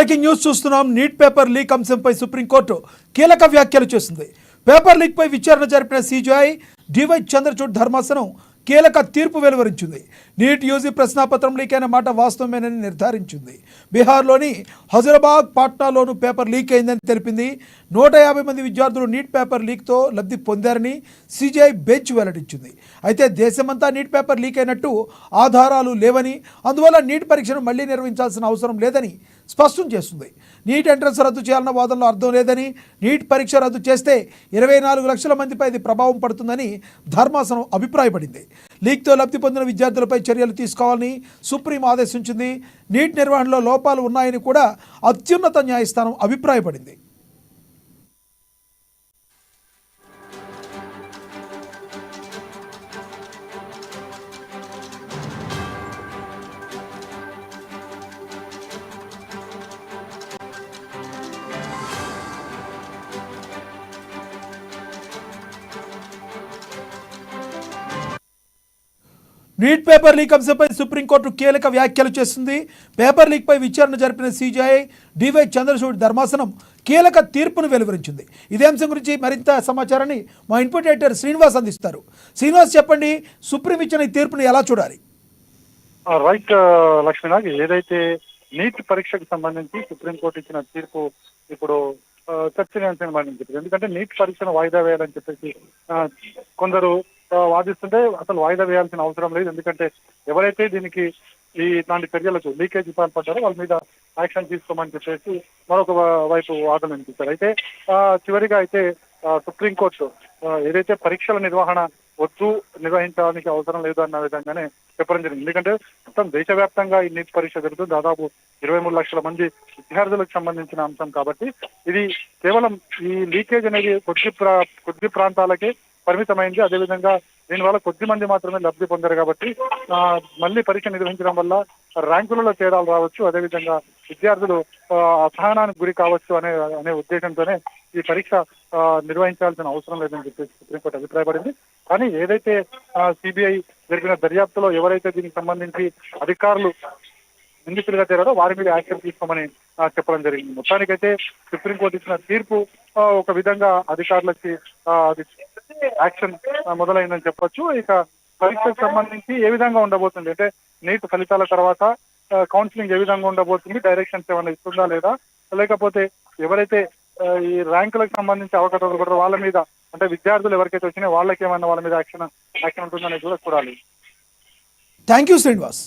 Breaking news చూస్తున్నాం. Neat paper leak అంశంపై supreme court కీలక వ్యాఖ్యలు చేసింది. పేపర్ లీక్ పై విచారణ జరిపిన సిజేఐ డివై చంద్రచూడ్ ధర్మాసనం కీలక తీర్పు వెలువరించింది. నీట్ యూజీ ప్రశ్నాపత్రం లీక్ అయిన మాట వాస్తవమేనని నిర్ధారించింది. బీహార్లోని హజరాబాద్, పాట్నాలోనూ పేపర్ లీక్ అయిందని తెలిపింది. 150 మంది విద్యార్థులు నీట్ పేపర్ లీక్తో లబ్ధి పొందారని సిజేఐ బెంచ్ వెల్లడించింది. అయితే దేశమంతా నీట్ పేపర్ లీక్ అయినట్టు ఆధారాలు లేవని, అందువల్ల నీట్ పరీక్షను మళ్లీ నిర్వహించాల్సిన అవసరం లేదని స్పష్టం చేస్తుంది. నీట్ ఎంట్రన్స్ రద్దు చేయాలన్న వాదనలో అర్థం లేదని, నీట్ పరీక్ష రద్దు చేస్తే 24 లక్షల మందిపై ఇది ప్రభావం పడుతుందని ధర్మాసనం అభిప్రాయపడింది. లీక్తో లబ్ధి పొందిన విద్యార్థులపై చర్యలు తీసుకోవాలని సుప్రీం ఆదేశించింది. నీట్ నిర్వహణలో లోపాలు ఉన్నాయని కూడా అత్యున్నత న్యాయస్థానం అభిప్రాయపడింది. నీట్ పేపర్ లీక్ అంశంపై సుప్రీంకోర్టు కీలక వ్యాఖ్యలు చేస్తుంది. పేపర్ లీక్ పై విచారణ జరిపిన సిజేఐ డివై చంద్రచూడ్ ధర్మాసనం కీలక తీర్పును వెలువరించింది. ఇదే అంశం గురించి మరింత సమాచారాన్ని మా ఇన్పుట్ ఎడిటర్ శ్రీనివాస్ అందిస్తారు. శ్రీనివాస్, చెప్పండి, సుప్రీం ఇచ్చిన ఈ తీర్పును ఎలా చూడాలి? రైట్ లక్ష్మీనాథ్, ఏదైతే నీట్ పరీక్షకు సంబంధించి సుప్రీంకోర్టు ఇచ్చిన తీర్పు ఇప్పుడు చర్చనీయాంశాన్ని మరణించింది. ఎందుకంటే నీట్ పరీక్షను వాయిదా వేయాలని చెప్పేసి కొందరు వాదిస్తుంటే అసలు వాయిదా వేయాల్సిన అవసరం లేదు. ఎందుకంటే ఎవరైతే దీనికి ఇట్లాంటి చర్యలకు లీకేజీ పాల్పడ్డారో వాళ్ళ మీద యాక్షన్ తీసుకోమని చెప్పేసి మరొక వైపు వాదన వినిపిస్తారు. అయితే చివరిగా అయితే సుప్రీంకోర్టు ఏదైతే పరీక్షల నిర్వహణ వద్దు, నిర్వహించడానికి అవసరం లేదు అన్న విధంగానే చెప్పడం జరిగింది. ఎందుకంటే మొత్తం దేశవ్యాప్తంగా ఈ నీట్ పరీక్ష జరుగుతుంది. దాదాపు 23 లక్షల మంది విద్యార్థులకు సంబంధించిన అంశం కాబట్టి ఇది కేవలం ఈ లీకేజ్ అనేది కొద్ది ప్రాంతాలకే పరిమితమైంది. అదేవిధంగా దీనివల్ల కొద్ది మంది మాత్రమే లబ్ధి పొందారు కాబట్టి మళ్ళీ పరీక్ష నిర్వహించడం వల్ల ర్యాంకులలో తేడాలు రావచ్చు, అదేవిధంగా విద్యార్థులు అసహనానికి గురి కావచ్చు అనే ఉద్దేశంతోనే ఈ పరీక్ష నిర్వహించాల్సిన అవసరం లేదని చెప్పేసి సుప్రీంకోర్టు అభిప్రాయపడింది. కానీ ఏదైతే సిబిఐ జరిపిన దర్యాప్తులో ఎవరైతే దీనికి సంబంధించి అధికారులు నిందితులుగా తేరారో వారి మీద యాక్షన్ తీసుకోమని చెప్పడం జరిగింది. మొత్తానికైతే సుప్రీంకోర్టు ఇచ్చిన తీర్పు ఒక విధంగా అధికారులకి యాక్షన్ మొదలైందని చెప్పొచ్చు. ఇక పరీక్షకు సంబంధించి ఏ విధంగా ఉండబోతుంది అంటే నీట్ ఫలితాల తర్వాత కౌన్సిలింగ్ ఏ విధంగా ఉండబోతుంది, డైరెక్షన్స్ ఏమైనా ఇస్తుందా లేదా, లేకపోతే ఎవరైతే ఈ ర్యాంకులకు సంబంధించి అవకతవకలు కూడా వాళ్ళ మీద అంటే విద్యార్థులు ఎవరికైతే వచ్చినాయో వాళ్ళకి ఏమన్నా వాళ్ళ మీద యాక్షన్ ఉంటుందనేది కూడా చూడాలి. Thank you Srinivas.